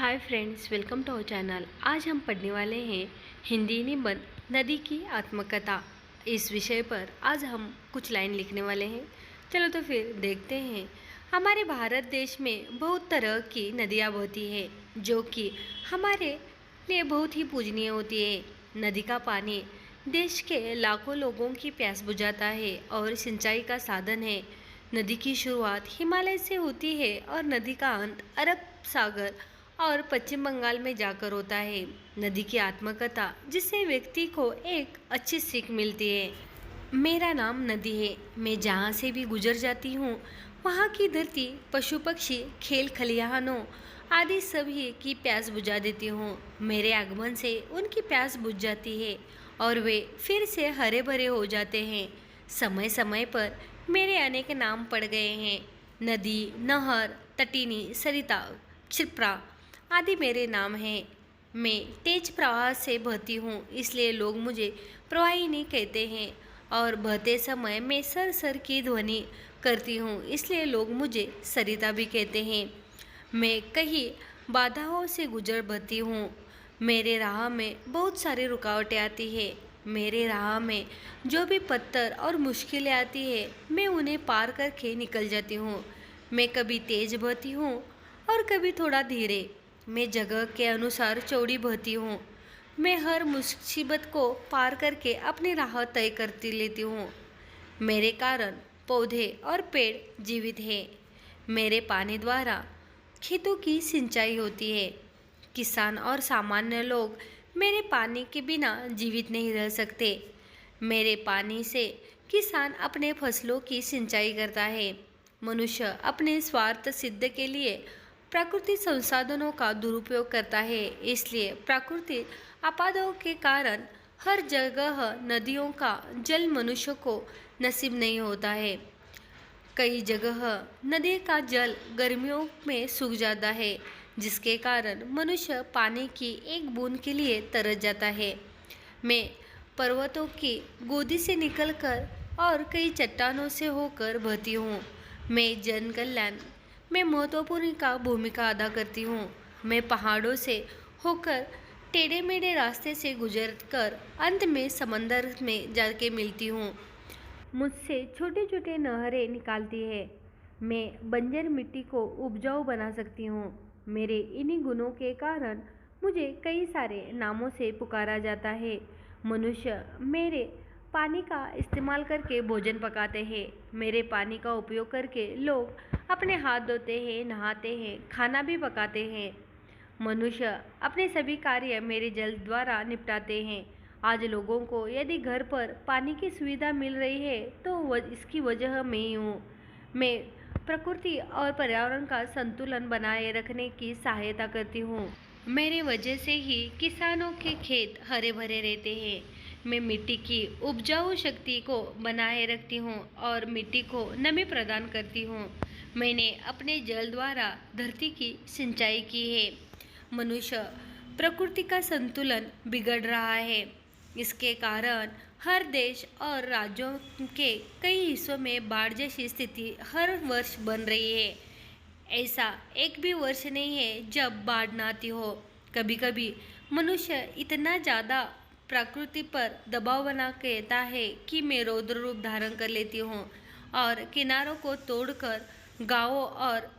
Hi friends, welcome to our channel. आज हम पढ़ने वाले हैं हिंदी निबंध नदी की आत्मकथा। इस विषय पर आज हम कुछ लाइन लिखने वाले हैं। चलो तो फिर देखते हैं। हमारे भारत देश में बहुत तरह की नदियाँ बहती हैं जो कि हमारे लिए बहुत ही पूजनीय होती है। नदी का पानी देश के लाखों लोगों की प्यास बुझाता है और सिंचाई का साधन है। नदी की शुरुआत हिमालय से होती है और नदी का अंत अरब सागर और पश्चिम बंगाल में जाकर होता है। नदी की आत्मकथा जिससे व्यक्ति को एक अच्छी सीख मिलती है। मेरा नाम नदी है, मैं जहाँ से भी गुजर जाती हूँ वहाँ की धरती, पशु पक्षी, खेल खलिहानों आदि सभी की प्यास बुझा देती हूँ। मेरे आगमन से उनकी प्यास बुझ जाती है और वे फिर से हरे भरे हो जाते हैं। समय समय पर मेरे अनेक नाम पड़ गए हैं। नदी, नहर, तटिनी, सरिता, क्षिप्रा आदि मेरे नाम हैं। मैं तेज प्रवाह से बहती हूँ, इसलिए लोग मुझे प्रवाहिनी कहते हैं और बहते समय मैं सर सर की ध्वनि करती हूँ, इसलिए लोग मुझे सरिता भी कहते हैं। मैं कई बाधाओं से गुजर बहती हूँ। मेरे राह में बहुत सारी रुकावटें आती है। मेरे राह में जो भी पत्थर और मुश्किलें आती है मैं उन्हें पार करके निकल जाती हूँ। मैं कभी तेज बहती हूँ और कभी थोड़ा धीरे। मैं जगह के अनुसार चौड़ी बहती हूँ। मैं हर मुसीबत को पार करके अपनी राह तय करती लेती हूँ। मेरे कारण पौधे और पेड़ जीवित हैं। मेरे पानी द्वारा खेतों की सिंचाई होती है। किसान और सामान्य लोग मेरे पानी के बिना जीवित नहीं रह सकते। मेरे पानी से किसान अपने फसलों की सिंचाई करता है। मनुष्य अपने स्वार्थ सिद्ध के लिए प्राकृतिक संसाधनों का दुरुपयोग करता है, इसलिए प्राकृतिक आपदाओं के कारण हर जगह नदियों का जल मनुष्य को नसीब नहीं होता है। कई जगह नदी का जल गर्मियों में सूख जाता है, जिसके कारण मनुष्य पानी की एक बूंद के लिए तरस जाता है। मैं पर्वतों की गोदी से निकलकर और कई चट्टानों से होकर बहती हूँ। मैं जन कल्याण में महत्वपूर्ण का भूमिका अदा करती हूँ। मैं पहाड़ों से होकर टेढ़े मेढ़े रास्ते से गुजरकर अंत में समंदर में जाके मिलती हूँ। मुझसे छोटे छोटे नहरें निकालती है। मैं बंजर मिट्टी को उपजाऊ बना सकती हूँ। मेरे इन्हीं गुणों के कारण मुझे कई सारे नामों से पुकारा जाता है। मनुष्य मेरे पानी का इस्तेमाल करके भोजन पकाते हैं। मेरे पानी का उपयोग करके लोग अपने हाथ धोते हैं, नहाते हैं, खाना भी पकाते हैं। मनुष्य अपने सभी कार्य मेरे जल द्वारा निपटाते हैं। आज लोगों को यदि घर पर पानी की सुविधा मिल रही है तो इसकी वजह मैं ही हूँ। मैं प्रकृति और पर्यावरण का संतुलन बनाए रखने की सहायता करती हूँ। मेरे वजह से ही किसानों के खेत हरे भरे रहते हैं। मैं मिट्टी की उपजाऊ शक्ति को बनाए रखती हूँ और मिट्टी को नमी प्रदान करती हूँ। मैंने अपने जल द्वारा धरती की सिंचाई की है। मनुष्य प्रकृति का संतुलन बिगड़ रहा है। इसके कारण हर देश और राज्यों के कई हिस्सों में बाढ़ जैसी स्थिति हर वर्ष बन रही है। ऐसा एक भी वर्ष नहीं है जब बाढ़ न आती हो। कभी कभी मनुष्य इतना ज़्यादा प्रकृति पर दबाव बना कहता है कि मैं रौद्र रूप धारण कर लेती हूँ और किनारों को तोड़कर गांवों और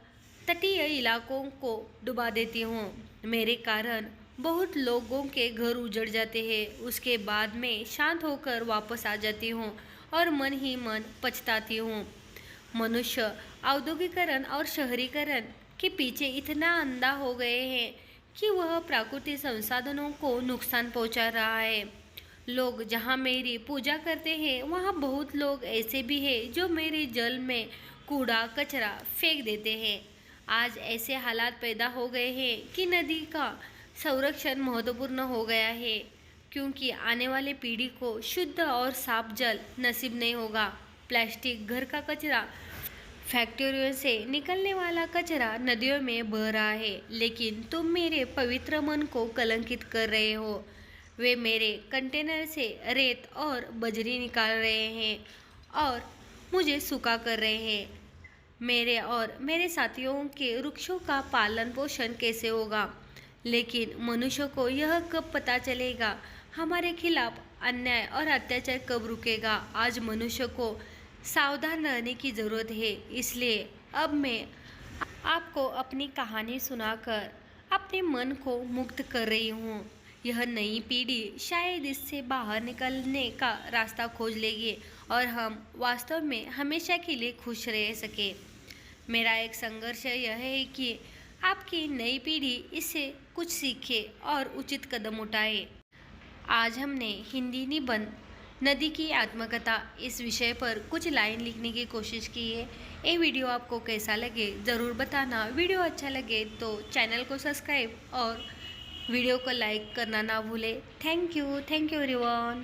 तटीय इलाकों को डुबा देती हूँ। मेरे कारण बहुत लोगों के घर उजड़ जाते हैं। उसके बाद मैं शांत होकर वापस आ जाती हूँ और मन ही मन पछताती हूँ। मनुष्य औद्योगिकरण और शहरीकरण के पीछे इतना अंधा हो गए हैं कि वह प्राकृतिक संसाधनों को नुकसान पहुंचा रहा है। लोग जहां मेरी पूजा करते हैं वहां बहुत लोग ऐसे भी हैं जो मेरे जल में कूड़ा कचरा फेंक देते हैं। आज ऐसे हालात पैदा हो गए हैं कि नदी का संरक्षण महत्वपूर्ण हो गया है, क्योंकि आने वाली पीढ़ी को शुद्ध और साफ जल नसीब नहीं होगा। प्लास्टिक, घर का कचरा, फैक्ट्रियों से निकलने वाला कचरा नदियों में बह रहा है, लेकिन तुम मेरे पवित्र मन को कलंकित कर रहे हो। वे मेरे कंटेनर से रेत और बजरी निकाल रहे हैं और मुझे सूखा कर रहे हैं। मेरे और मेरे साथियों के वृक्षों का पालन पोषण कैसे होगा? लेकिन मनुष्य को यह कब पता चलेगा, हमारे खिलाफ अन्याय और अत्याचार कब रुकेगा। आज मनुष्य को सावधान रहने की ज़रूरत है। इसलिए अब मैं आपको अपनी कहानी सुनाकर अपने मन को मुक्त कर रही हूँ। यह नई पीढ़ी शायद इससे बाहर निकलने का रास्ता खोज लेगी और हम वास्तव में हमेशा के लिए खुश रह सके। मेरा एक संघर्ष यह है कि आपकी नई पीढ़ी इससे कुछ सीखे और उचित कदम उठाए। आज हमने हिंदी निबंध नदी की आत्मकथा इस विषय पर कुछ लाइन लिखने की कोशिश की है। ये वीडियो आपको कैसा लगे ज़रूर बताना। वीडियो अच्छा लगे तो चैनल को सब्सक्राइब और वीडियो को लाइक करना ना भूलें। Thank you everyone.